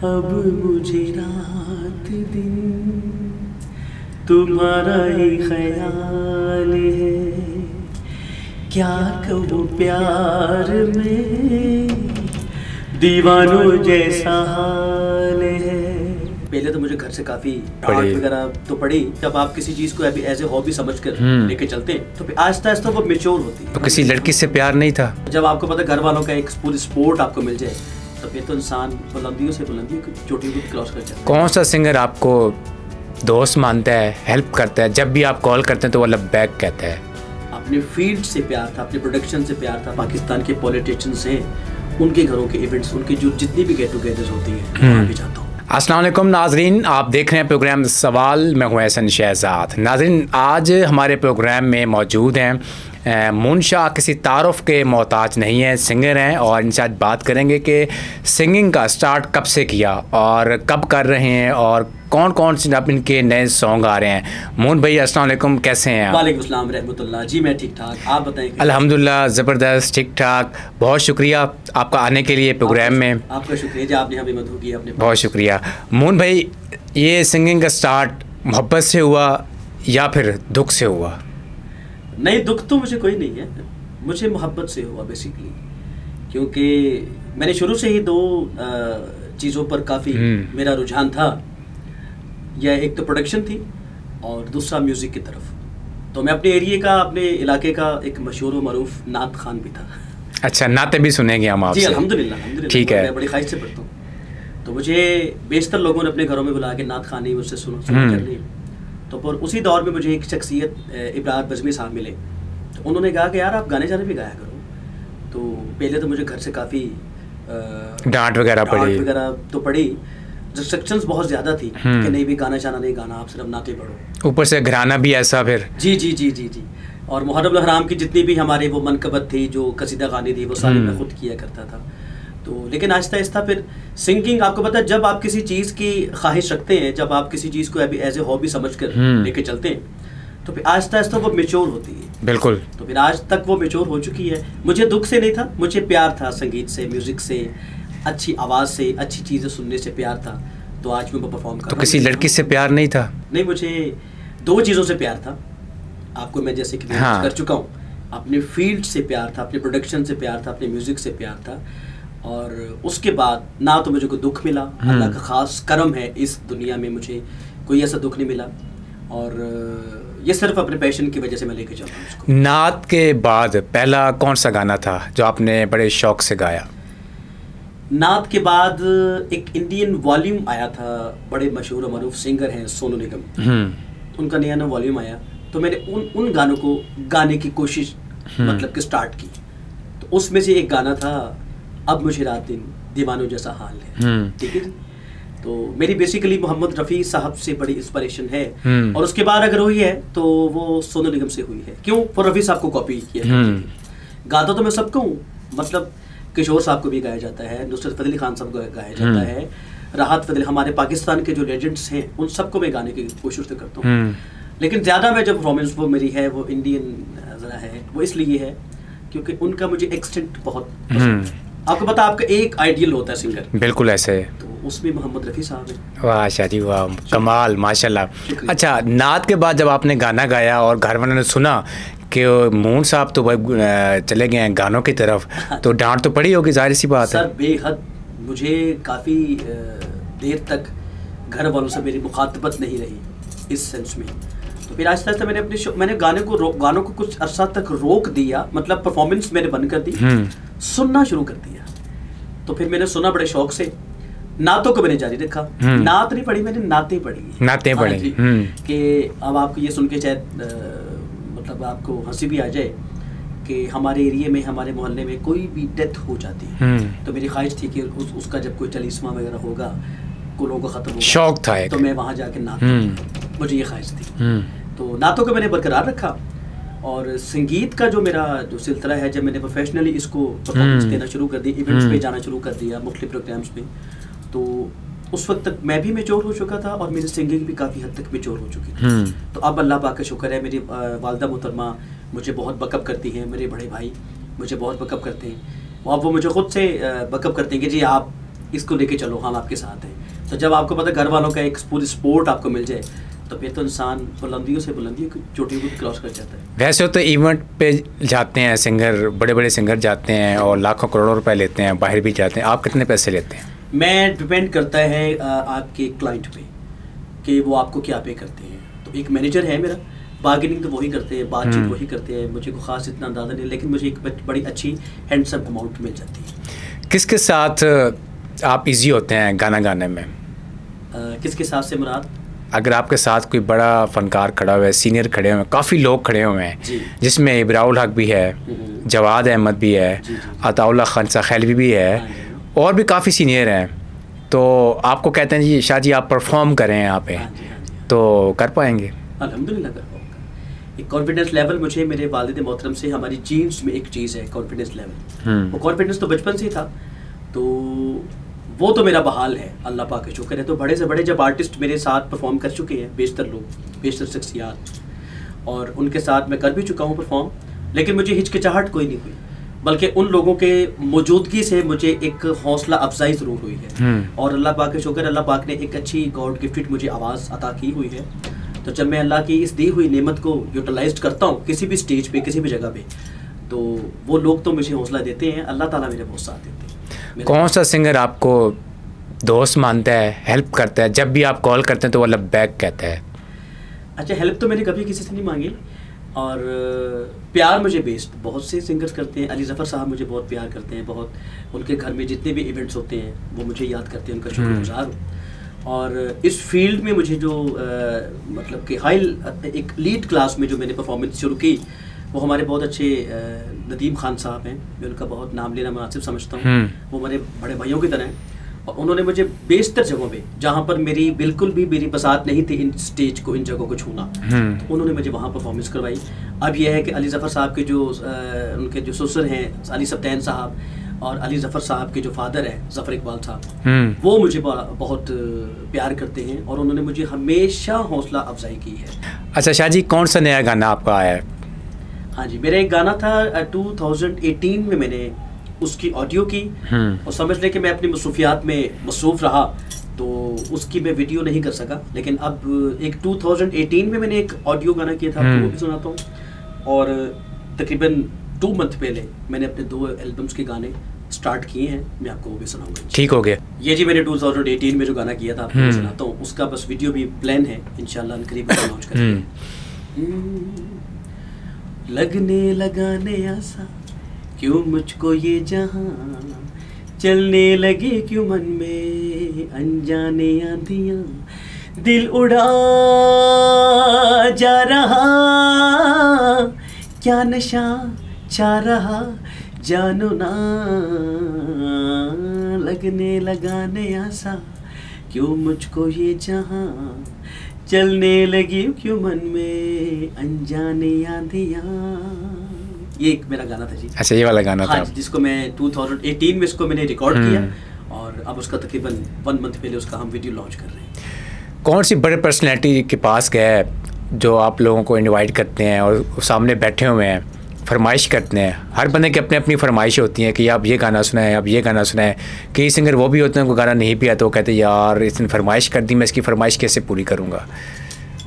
अब मुझे रात दिन तुम्हारा ही ख्याल है, क्या कहूँ प्यार में दीवानों जैसा हाल है। पहले तो मुझे घर से काफी डांट वगैरह तो पड़ी। जब आप किसी चीज को एज ए हॉबी समझकर लेके चलते हैं तो फिर आहिस्ता आहिस्ता वो मैच्योर होती है। तो किसी लड़की से प्यार नहीं था? जब आपको पता घर वालों का एक पूरी सपोर्ट आपको मिल जाए तो फिर तो इंसान बुलंदियों से बुलंदियों की चोटियों को क्रॉस कर जाता है। कौन सा सिंगर आपको दोस्त मानता है, हेल्प करता है, जब भी आप कॉल करते हैं तो वो लब बैक कहता है? अपने फील्ड से प्यार था, अपने प्रोडक्शन से प्यार था। पाकिस्तान के पॉलिटिशियंस हैं, उनके घरों के इवेंट्स, उनकी जो जितनी भी गेट टुगेदर्स होती हैं वहाँ भी जाता हूँ। अस्सलाम वालेकुम नाजरीन, आप देख रहे हैं प्रोग्राम सवाल। मैं हूँ एहसन शहजाद। नाजरीन, आज हमारे प्रोग्राम में मौजूद हैं मून शाह। किसी तारुफ के मोहताज नहीं है, सिंगर हैं और इनसे आज बात करेंगे कि सिंगिंग का स्टार्ट कब से किया और कब कर रहे हैं और कौन कौन से अब इनके नए सॉन्ग आ रहे हैं। मून भाई अस्सलाम वालेकुम, कैसे हैं आप? वालेकुम अस्सलाम रहमतुल्लाह। जी मैं ठीक ठाक, आप बताएं? अल्हम्दुलिल्लाह ज़बरदस्त, ठीक ठाक। बहुत शुक्रिया आपका आने के लिए प्रोग्राम में। आपका शुक्रिया जी, आपने हमें मदद की अपने। बहुत शुक्रिया। मून भाई, ये सिंगिंग का स्टार्ट मोहब्बत से हुआ या फिर दुख से हुआ? नहीं, दुख तो मुझे कोई नहीं है, मुझे मोहब्बत से हुआ बेसिकली। क्योंकि मैंने शुरू से ही दो चीज़ों पर काफ़ी मेरा रुझान था। यह एक तो प्रोडक्शन थी और दूसरा म्यूज़िक की तरफ। तो मैं अपने एरिया का, अपने इलाके का एक मशहूर व मरूफ नात खान भी था। अच्छा, नाते भी सुनेंगे हम आपसे? जी अल्हम्दुलिल्लाह, ठीक है। मैं बड़ी ख्वाहिश से पढ़ता हूँ। तो मुझे बेशतर लोगों ने अपने घरों में बुला के नात खानी मुझसे सुनो करनी। तो पर उसी दौर में मुझे एक शख्सियत इब्रार बज़मी साहब मिले। तो उन्होंने कहा कि यार आप गाने जाने भी गाया करो। तो पहले तो मुझे घर से काफ़ी डांट वगैरह तो पड़ी। रिस्ट्रिक्शंस बहुत ज़्यादा थी कि नहीं भी गाना शाना नहीं गाना, आप सिर्फ नाते पढ़ो। ऊपर से घराना भी ऐसा फिर। जी जी जी जी जी। और मुहर्रम हराम की जितनी भी हमारे वो मनकबत थी, जो कसीदा गानी थी, वो सारी मैं खुद किया करता था। तो लेकिन आहिस्ता आहिस्ता फिर सिंगिंग, आपको पता है जब आप किसी चीज़ की ख्वाहिश रखते हैं, जब आप किसी चीज़ को एज ए हॉबी समझ कर लेके चलते हैं तो फिर आहिस्ता आहिस्ता वो मैच्योर होती है। बिल्कुल। तो फिर आज तक वो मैच्योर हो चुकी है। मुझे दुख से नहीं था, मुझे प्यार था संगीत से, म्यूज़िक से, अच्छी आवाज़ से, अच्छी चीज़ें सुनने से प्यार था। तो आज मैं वो परफॉर्म कर रहा हूं। तो किसी लड़की से प्यार नहीं था? नहीं, मुझे दो चीज़ों से प्यार था। आपको मैं जैसे कि कर चुका हूँ, अपने फील्ड से प्यार था, अपने प्रोडक्शन से प्यार था, अपने म्यूज़िक से प्यार था। और उसके बाद ना तो मुझे कोई दुख मिला, अल्लाह का ख़ास करम है, इस दुनिया में मुझे कोई ऐसा दुख नहीं मिला। और ये सिर्फ अपने पैशन की वजह से मैं लेके चल रहा हूँ उसको। नात के बाद पहला कौन सा गाना था जो आपने बड़े शौक से गाया? नात के बाद एक इंडियन वॉल्यूम आया था, बड़े मशहूर मरूफ सिंगर हैं सोनू निगम, उनका नया नया वॉल्यूम आया। तो मैंने उन गानों को गाने की कोशिश मतलब कि स्टार्ट की। तो उसमें से एक गाना था अब मुझे रात दिन दीवानों जैसा हाल है। ठीक है। तो मेरी बेसिकली मोहम्मद रफ़ी साहब से बड़ी इंस्पिरेशन है। और उसके बाद अगर हुई है तो वो सोनू निगम से हुई है। क्यों? वो रफ़ी साहब को कॉपी किया। गाता तो मैं सबको हूँ, मतलब किशोर साहब को भी गाया जाता है, नुसरत फ़तेह अली खान साहब को गाया जाता है, राहत फ़तेह, हमारे पाकिस्तान के जो लेजेंड्स हैं उन सबको मैं गाने की कोशिश तो करता हूँ। लेकिन ज़्यादा मैं जब परफॉर्मेंस वो मेरी है वो इंडियन ज़रा है, वो इसलिए है क्योंकि उनका मुझे एक्सटेंट बहुत पसंद है। आपको पता, आपका एक आइडियल होता है सिंगर। बिल्कुल ऐसे। तो उसमें मोहम्मद रफ़ी साहब है। वाह शादी, वाह कमाल, माशाल्लाह। अच्छा, नात के बाद जब आपने गाना गाया और घर वालों ने सुना कि मून साहब तो चले गए हैं गानों की तरफ, तो डांट तो पड़ी होगी, जाहिर सी बात है। सर बेहद, मुझे काफ़ी देर तक घर वालों से मेरी मुखातबत नहीं रही इस सेंस में। तो फिर आहिस्ता आहिस्ता मैंने गानों को कुछ अरसा तक रोक दिया, मतलब परफॉर्मेंस मैंने बंद कर दी, सुनना शुरू कर दिया। तो फिर मैंने सुना बड़े शौक से। नातों को मैंने जारी रखा। नात नहीं पढ़ी मैंने, नातें पढ़ी कि अब आपको ये सुन के शायद मतलब आपको हंसी भी आ जाए कि हमारे एरिया में, हमारे मोहल्ले में कोई भी डेथ हो जाती है तो मेरी ख्वाहिश थी कि उसका जब कोई चलीसमा वगैरह होगा, कुलों का ख़त्म होगा, शौक था तो मैं वहाँ जाके नात, मुझे ये ख्वाहिश थी। तो नातों को मैंने बरकरार रखा। और संगीत का जो मेरा जो सिलसिला है, जब मैंने प्रोफेशनली इसको परफॉर्मेंस देना शुरू कर दी, इवेंट्स पे जाना शुरू कर दिया, मुख्तलिफ प्रोग्राम्स में, तो उस वक्त तक मैं भी मैच्योर हो चुका था और मेरी सिंगिंग भी काफ़ी हद तक मैच्योर हो चुकी थी। तो अब अल्लाह पाक का शुक्र है, मेरी वालदा मोहतरमा मुझे बहुत बकअप करती हैं, मेरे बड़े भाई मुझे बहुत बकअप करते हैं और वो मुझे ख़ुद से बकअप करते हैं कि जी आप इसको लेके चलो, हम आपके साथ हैं। तो जब आपको पता घर वालों का एक पूरी सपोर्ट आपको मिल जाए तो फिर तो इंसान बुलंदियों से बुलंदियों की चोटियों को क्रॉस कर जाता है। वैसे तो इवेंट पे जाते हैं सिंगर, बड़े बड़े सिंगर जाते हैं और लाखों करोड़ों रुपए लेते हैं, बाहर भी जाते हैं, आप कितने पैसे लेते हैं? मैं डिपेंड करता है आपके क्लाइंट पे कि वो आपको क्या पे करते हैं। तो एक मैनेजर है मेरा, बार्गेनिंग तो वही करते हैं, बातचीत वही करते हैं, मुझे को ख़ास इतना अंदाज़ा नहीं, लेकिन मुझे एक बड़ी अच्छी हैंडसम अमाउंट मिल जाती है। किसके साथ आप इजी होते हैं गाना गाने में? किसके साथ से मुराद? अगर आपके साथ कोई बड़ा फनकार खड़ा हुआ है, सीनियर खड़े हुए हैं, काफ़ी लोग खड़े हुए हैं, जिसमें इब्राउल हक भी है, जवाद अहमद भी है, अताउल्ला खंसा खैलवी भी है, और भी काफ़ी सीनियर हैं, तो आपको कहते हैं जी शाह जी आप परफॉर्म करें यहाँ पे, तो कर पाएंगे? अल्हम्दुलिल्लाह कर पाऊँगा। एक कॉन्फिडेंस लेवल मुझे मेरे वालिद मोहतरम से, हमारी जीन्स में एक चीज़ है कॉन्फिडेंस लेवल। वो कॉन्फिडेंस तो बचपन से ही था, तो वो तो मेरा बहाल है, अल्लाह पाक का शुक्र है। तो बड़े से बड़े जब आर्टिस्ट मेरे साथ परफॉर्म कर चुके हैं, बेशतर लोग, बेशतर शख्सियात, और उनके साथ मैं कर भी चुका हूँ परफॉर्म, लेकिन मुझे हिचकिचाहट कोई नहीं हुई, बल्कि उन लोगों के मौजूदगी से मुझे एक हौसला अफजाई ज़रूर हुई है। और अल्लाह पाक का शुक्र, अल्लाह पाक ने एक अच्छी गॉड गिफ्टेड मुझे आवाज़ अता की हुई है। तो जब मैं अल्लाह की इस दी हुई नेमत को यूटिलाइज करता हूँ किसी भी स्टेज पे, किसी भी जगह पे, तो वो लोग तो मुझे हौसला देते हैं, अल्लाह ताला मेरे बहुत साथ देते हैं। कौन सा सिंगर आपको दोस्त मानता है, हेल्प करता है, जब भी आप कॉल करते हैं तो वो लब्बैक कहता है? अच्छा, हेल्प तो मैंने कभी किसी से नहीं मांगी, और प्यार मुझे बेस्ट बहुत से सिंगर्स करते हैं। अली ज़फ़र साहब मुझे बहुत प्यार करते हैं, बहुत, उनके घर में जितने भी इवेंट्स होते हैं वो मुझे याद करते हैं, उनका शुक्रगुजार हूँ। और इस फील्ड में मुझे जो मतलब कि हाई एक लीड क्लास में जो मैंने परफॉर्मेंस शुरू की, वो हमारे बहुत अच्छे नदीम खान साहब हैं, मैं उनका बहुत नाम लेना मुनासिब समझता हूँ। वो हमारे बड़े भाइयों की तरह हैं, और उन्होंने मुझे बेशतर जगहों पे, जहाँ पर मेरी बिल्कुल भी मेरी बसात नहीं थी इन स्टेज को, इन जगहों को छूना, तो उन्होंने मुझे वहाँ परफॉर्मेंस करवाई। अब यह है कि अली ज़फ़र साहब के जो उनके जो ससुर हैं अली सब्तैन साहब, और अली ज़फ़र साहब के जो फादर हैं ज़फ़र इकबाल साहब, वो मुझे बहुत प्यार करते हैं, और उन्होंने मुझे हमेशा हौसला अफजाई की है। अच्छा शाह जी, कौन सा नया गाना आपका आया है? हाँ जी, मेरा एक गाना था 2018 में, मैंने उसकी ऑडियो की, और समझ लें कि मैं अपनी मसरूफियात में मसरूफ़ रहा, तो उसकी मैं वीडियो नहीं कर सका। लेकिन अब एक 2018 में मैंने एक ऑडियो गाना किया था, वो भी सुनाता हूँ। और तकरीबन 2 मंथ पहले मैंने अपने 2 एल्बम्स के गाने स्टार्ट किए हैं, मैं आपको वो भी सुनाऊंगा। ठीक हो गया। ये जी मैंने 2018 में जो गाना किया था आपको सुनाता हूँ, उसका बस वीडियो भी प्लान है, इंशाल्लाह करीब लॉन्च करेंगे। लगने लगाने आसा क्यों मुझको ये जहां, चलने लगे क्यों मन में अनजाने आंधियां, दिल उड़ा जा रहा क्या नशा छा रहा जानो ना, लगने लगाने आसा क्यों मुझको ये जहां, चलने लगी क्यों मन में अनजाने आंधियां। ये एक मेरा गाना था जी। अच्छा, ये वाला गाना था जिसको मैं 2018 में इसको मैंने रिकॉर्ड किया, और अब उसका तकरीबन 1 मंथ पहले उसका हम वीडियो लॉन्च कर रहे हैं। कौन सी बड़े पर्सनैलिटी के पास गए जो आप लोगों को इनवाइट करते हैं और सामने बैठे हुए हैं, फरमाइश करते हैं? हर बंदे की अपनी अपनी फरमाइश होती है कि आप ये गाना सुनाएं, आप ये गाना सुनाएं। कई सिंगर वो भी होते हैं, उनको गाना नहीं भी आता, वो कहते हैं यार इसने फरमाइश कर दी, मैं इसकी फरमाइश कैसे पूरी करूँगा?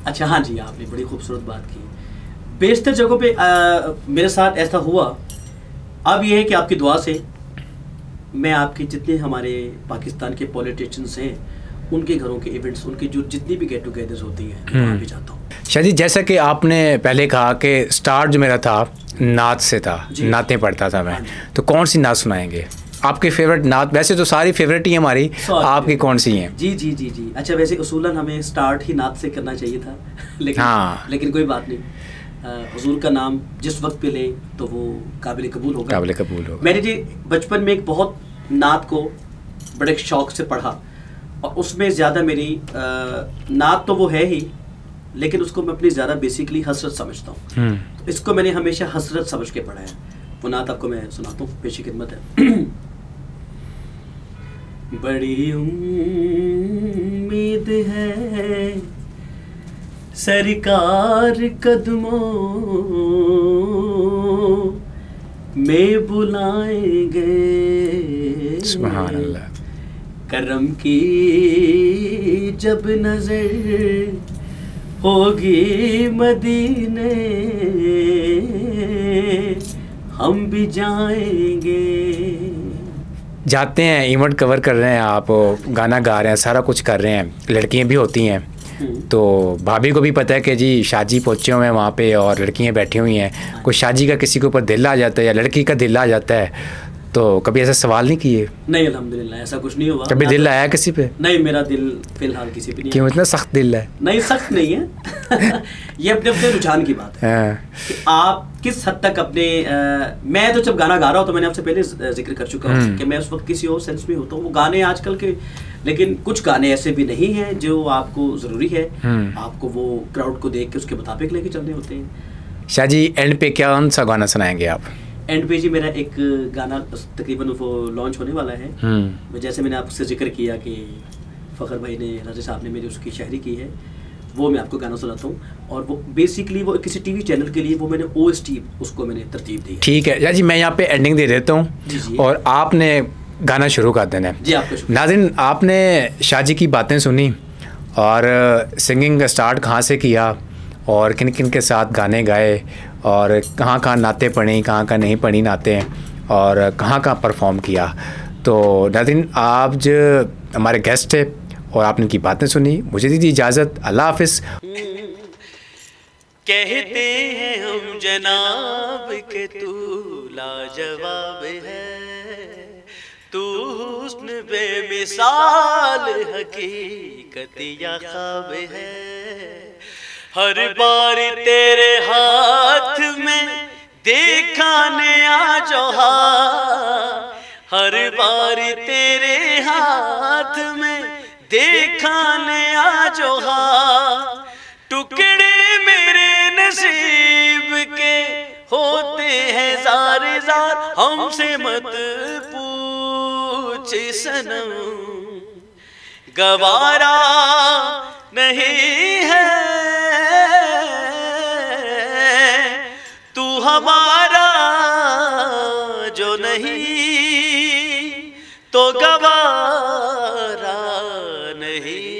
अच्छा, हाँ जी, आपने बड़ी खूबसूरत बात की। बेशतर जगहों पे मेरे साथ ऐसा हुआ। अब ये है कि आपकी दुआ से मैं आपके जितने हमारे पाकिस्तान के पॉलिटिशियंस हैं, उनके घरों के इवेंट्स, उनकी जो जितनी भी गेट टुगेदर्स होती हैं, वहाँ भी जाता हूँ। शाह जी, जैसा कि आपने पहले कहा कि स्टार्ट जो मेरा था नात से था, नातें पढ़ता था मैं, तो कौन सी नात सुनाएंगे? आपके फेवरेट नात? वैसे तो सारी फेवरेट ही है हमारी, आपकी कौन सी हैं? जी जी जी जी अच्छा, वैसे उसूलन हमें स्टार्ट ही नात से करना चाहिए था, लेकिन कोई बात नहीं, हुजूर का नाम जिस वक्त पे ले तो वो काबिल कबूल होगा। काबिल कबूल होगा। मैंने जी बचपन में एक बहुत नात को बड़े शौक से पढ़ा, और उसमें ज़्यादा मेरी नात तो वो है ही, लेकिन उसको मैं अपनी ज़्यादा बेसिकली हसरत समझता हूँ। तो इसको मैंने हमेशा हसरत समझ के पढ़ा है। वो नात आपको मैं सुनाता हूँ, पेशी खिदमत है। बड़ी उम्मीद है सरकार कदमों में बुलाएंगे, सुभान अल्लाह, करम की जब नजर होगी मदीने, हम भी जाएंगे। जाते हैं, इवेंट कवर कर रहे हैं आप, गाना गा रहे हैं, सारा कुछ कर रहे हैं, लड़कियां भी होती हैं, तो भाभी को भी पता है कि जी शादी पहुँचे हुए हैं वहाँ पे और लड़कियां बैठी हुई हैं, कोई शादी का किसी के ऊपर दिल आ जाता है या लड़की का दिल आ जाता है, तो कभी ऐसा सवाल नहीं किए? नहीं अल्हम्दुलिल्लाह ऐसा कुछ नहीं हुआ। कभी दिल आया किसी पे? नहीं, मेरा दिल फिलहाल किसी पे नहीं। क्यों इतना सख्त दिल है? नहीं सख्त नहीं है ये अपने अपने रुझान की बात है कि आप किस हद तक अपने मैं तो जब गाना गा रहा हूँ तो मैंने आपसे पहले जिक्र कर चुका हूँ कि मैं उस वक्त किसी और सेंस में होता हूँ, वो गाने आजकल के, लेकिन कुछ गाने ऐसे भी नहीं हैं जो आपको ज़रूरी है आपको वो क्राउड को देख के उसके मुताबिक लेके चलने होते हैं। शाह जी एंड पे क्या कौन सा गाना सुनाएंगे आप? एंड पे जी मेरा एक गाना तकरीबन वो लॉन्च होने वाला है। जैसे मैंने आपसे जिक्र किया कि फ़खर भाई ने, राजा साहब ने मेरी उसकी शायरी की है, वो मैं आपको गाना सुनाता हूँ। और वो बेसिकली वो किसी टीवी चैनल के लिए वो मैंने OST उसको मैंने तरतीब दी है। ठीक है जी, मैं यहाँ पे एंडिंग दे देता हूँ और आपने गाना शुरू कर देना है। जी आपको नाज़रीन, आपने शाह जी की बातें सुनी और सिंगिंग स्टार्ट कहाँ से किया और किन किन के साथ गाने गाए और कहाँ कहाँ नाते पढ़ी, कहाँ कहाँ नहीं पढ़ी नाते और कहाँ कहाँ परफॉर्म किया। तो नाज़रीन, आप जो हमारे गेस्ट थे और आपने उनकी बातें सुनी, मुझे दीजिए इजाज़त, अल्लाह हाफ़िज़। कहते हैं हम जनाब के तू लाजवाब है, तू हुस्न बेमिसाल हकीकत या ख्वाब है, हर बार तेरे हाथ में देखा नया जोहार, हर बार तेरे हाथ में देखा नया जोहार, टुकड़े मेरे नसीब के होते हैं ज़ारे ज़ार, हमसे मत पूछ सनम गवारा नहीं है, तू हमारा जो नहीं तो गवारा नहीं।